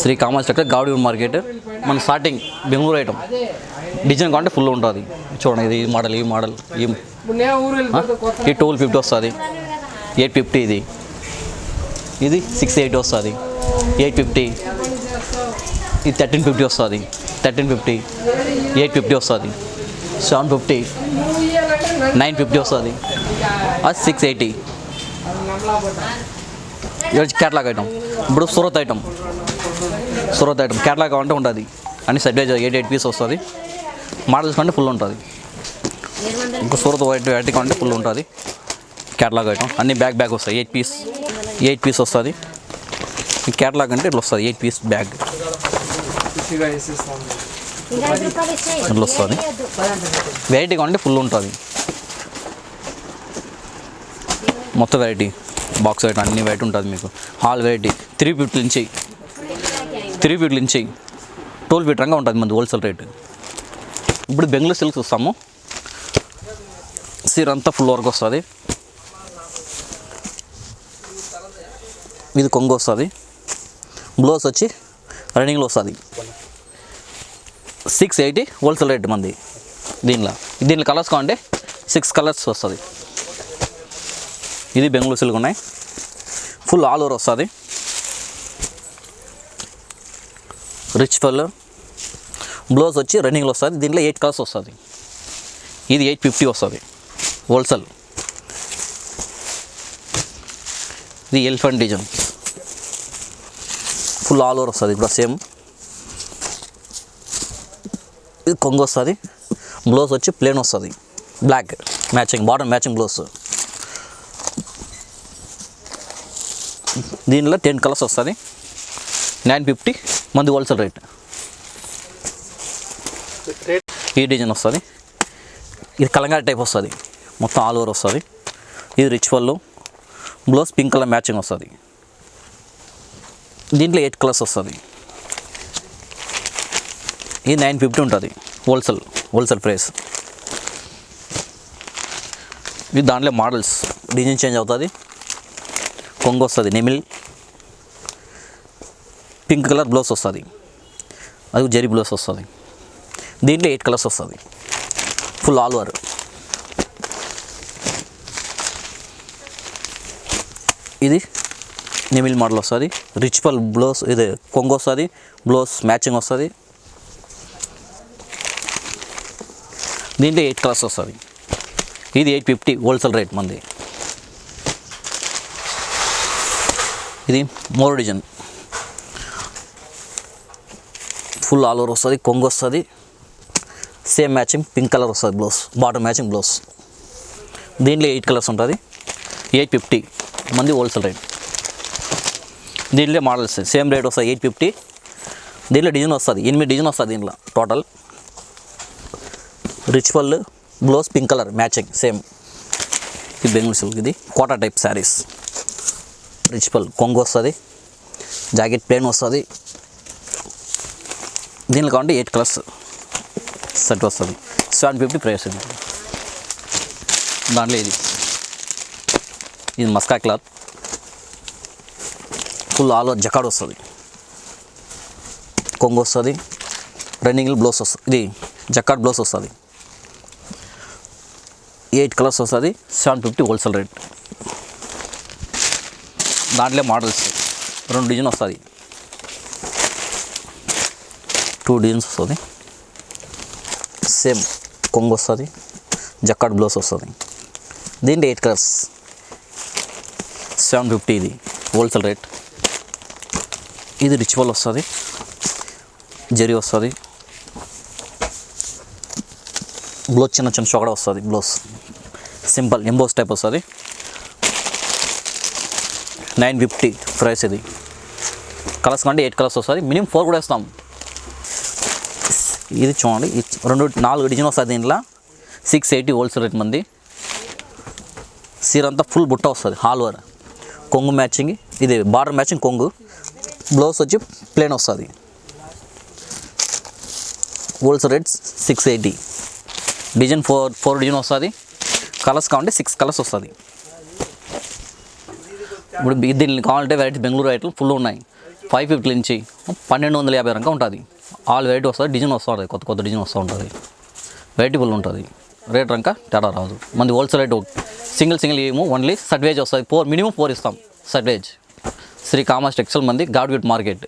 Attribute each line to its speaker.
Speaker 1: శ్రీ కామాచి దగ్గర గాడి మార్కెట్ మన స్టార్టింగ్ బెంగళూరు ఐటమ్ డిజైన్ కావాలంటే ఫుల్ ఉంటుంది చూడండి ఇది ఈ మోడల్ ఈ 1250 వస్తుంది 850 ఇది 680 వస్తుంది 850 ఇది 1350 వస్తుంది 1350 850 వస్తుంది 750 950 వస్తుంది అది 680 ఇది క్యాట్లాగ్ ఐటమ్ ఇప్పుడు సూరత్ ఐటమ్ క్యాట్లాగ్ కావాలంటే ఉంటుంది అన్ని సెట్ వైజ్ 8 పీస్ వస్తుంది మోడల్స్ కంటే ఫుల్ ఉంటుంది ఇంకా సూరత్ వైట్ కావాలంటే ఫుల్ ఉంటుంది క్యాట్లాగ్ ఐటమ్ అన్ని బ్యాగ్ వస్తాయి 8 పీస్ వస్తుంది ఈ క్యాట్లాగ్ అంటే ఇట్లా వస్తుంది 8 పీస్ బ్యాగ్ ఇట్లా వస్తుంది వెరైటీ కావాలంటే ఫుల్ ఉంటుంది మొత్తం వెరైటీ బాక్స్ వెరైటీ అన్ని వెరైటీ ఉంటుంది మీకు హాల్ వెరైటీ 350 నుంచి 12 ఫీట్ రంగా ఉంటుంది మంది హోల్సేల్ రేట్ ఇప్పుడు బెంగళూరు సిల్క్స్ వస్తాము సీర అంతా ఫుల్ వర్క్ వస్తుంది ఇది కొంగు వస్తుంది బ్లౌజ్ వచ్చి రన్నింగ్లో వస్తుంది 680 హోల్సేల్ రేట్ మంది దీనిలో కలర్స్ కావాలంటే 6 కలర్స్ వస్తుంది ఇది బెంగళూరు సిల్క్ ఉన్నాయి ఫుల్ ఆల్ ఓవర్ వస్తుంది రిచ్ పళ్ళు బ్లౌజ్ వచ్చి రన్నింగ్లో వస్తుంది దీంట్లో 8 కలర్స్ వస్తుంది ఇది 850 వస్తుంది హోల్సేల్ ఇది elephant design full all over వస్తుంది ఇప్పుడు సేమ్ ఇది కొంగు వస్తుంది బ్లౌజ్ వచ్చి ప్లేన్ వస్తుంది black matching bottom matching blouse దీనిలో 10 కలర్స్ వస్తుంది 950 మంది హోల్సేల్ రేట్ ఈ డిజైన్ వస్తుంది ఇది కలంగారి టైప్ వస్తుంది మొత్తం ఆల్ ఓవర్ వస్తుంది ఇది రిచ్ పళ్ళు బ్లౌజ్ పింక్ కలర్ మ్యాచింగ్ వస్తుంది దీంట్లో 8 కలర్స్ వస్తుంది ఇది 950 ఉంటుంది హోల్సేల్ ప్రైస్ ఇది దాంట్లో మోడల్స్ డిజైన్ చేంజ్ అవుతుంది కొంగు వస్తుంది నెమిల్ పింక్ కలర్ బ్లౌజ్ వస్తుంది అది జరీ బ్లౌజ్ వస్తుంది దీంట్లో 8 కలర్స్ వస్తుంది ఫుల్ ఆల్ ఓవర్ ఇది నెమిల్ మోడల్ వస్తుంది రిచ్ పల్ బ్లౌజ్ ఇది కొంగు వస్తుంది బ్లౌజ్ మ్యాచింగ్ వస్తుంది దీంట్లో 8 కలర్స్ వస్తుంది ఇది 850 హోల్సేల్ రేట్ మంది ఇది more design full all over వస్తుంది కొంగు వస్తుంది సేమ్ మ్యాచింగ్ పింక్ కలర్ వస్తుంది బ్లౌజ్ బాటమ్ మ్యాచింగ్ బ్లౌజ్ దీంట్లో 8 కలర్స్ ఉంటుంది 850 మంది హోల్సేల్ రేట్ దీంట్లో మోడల్స్ సేమ్ రేట్ వస్తుంది 850 దీంట్లో డిజైన్ వస్తుంది 8 డిజైన్ వస్తుంది దీంట్లో టోటల్ రిచ్ పళ్ళు blouse pink colour matching same ఇది బెంగళూరు సిల్క్ ఇది కోటా టైప్ శారీస్ రిచ్ పళ్ళు కొంగు వస్తుంది జాకెట్ ప్లేన్ వస్తుంది దీనిలో కావాలంటే 8 కలర్స్ సెట్ వస్తుంది 750 ప్రైస్ ఇది దాంట్లో ఇది మస్కా cloth full all over jacquard వస్తుంది కొంగు వస్తుంది రన్నింగ్ బ్లౌజ్ వస్తుంది ఇది జకాడ్ బ్లౌజ్ వస్తుంది 8 కలర్స్ వస్తుంది 750 హోల్సేల్ రేట్ దాంట్లో మోడల్స్ 2 డిజైన్ వస్తుంది 2 డిజైన్స్ వస్తుంది సేమ్ కొంగు వస్తుంది జకాడ్ బ్లౌజ్ వస్తుంది దీంట్లో 8 కలర్స్ 750 ఇది హోల్సేల్ రేట్ ఇది రిచువల్ వస్తుంది జరీ వస్తుంది బ్లౌజ్ చిన్న చొగడ వస్తుంది బ్లౌజ్ సింపుల్ ఎంబోస్ టైప్ వస్తుంది 950 ప్రైస్ ఇది కలర్స్ కంటే 8 కలర్స్ వస్తుంది మినిమం 4 కూడా వేస్తాం ఇది చూడండి 4 డిజైన్ వస్తుంది దీంట్లో 680 హోల్సేల్ రేట్ మంది సీర అంతా ఫుల్ బుట్ట వస్తుంది హాల్ ఓవర్ కొంగు మ్యాచింగ్ ఇది బార్డర్ మ్యాచింగ్ కొంగు బ్లౌజ్ వచ్చి ప్లేన్ వస్తుంది హోల్సేల్ రేట్ 680 డిజైన్ 4 డిజైన్ వస్తుంది కలర్స్ కావాలంటే 6 కలర్స్ వస్తుంది ఇప్పుడు దీన్ని కావాలంటే వెరైటీ బెంగళూరు ఐటమ్ ఫుల్ ఉన్నాయి 550 నుంచి 1250 రంగా ఉంటుంది. ఆల్ వెరైటీ వస్తుంది, డిజైన్ వస్తుంది, కొత్త కొత్త డిజైన్ వస్తూ ఉంటుంది. వెరైటీ ఫుల్ ఉంటుంది, రేట్ రంకా తేడా రాదు. మంది హోల్సేల్ రేట్ సింగిల్ ఏమో ఓన్లీ సర్వేజ్ వస్తుంది. మినిమం 4 ఇస్తాం సర్వేజ్. శ్రీ కామర్స్ టెక్స్టైల్ మంది గాడ్గిట్ మార్కెట్.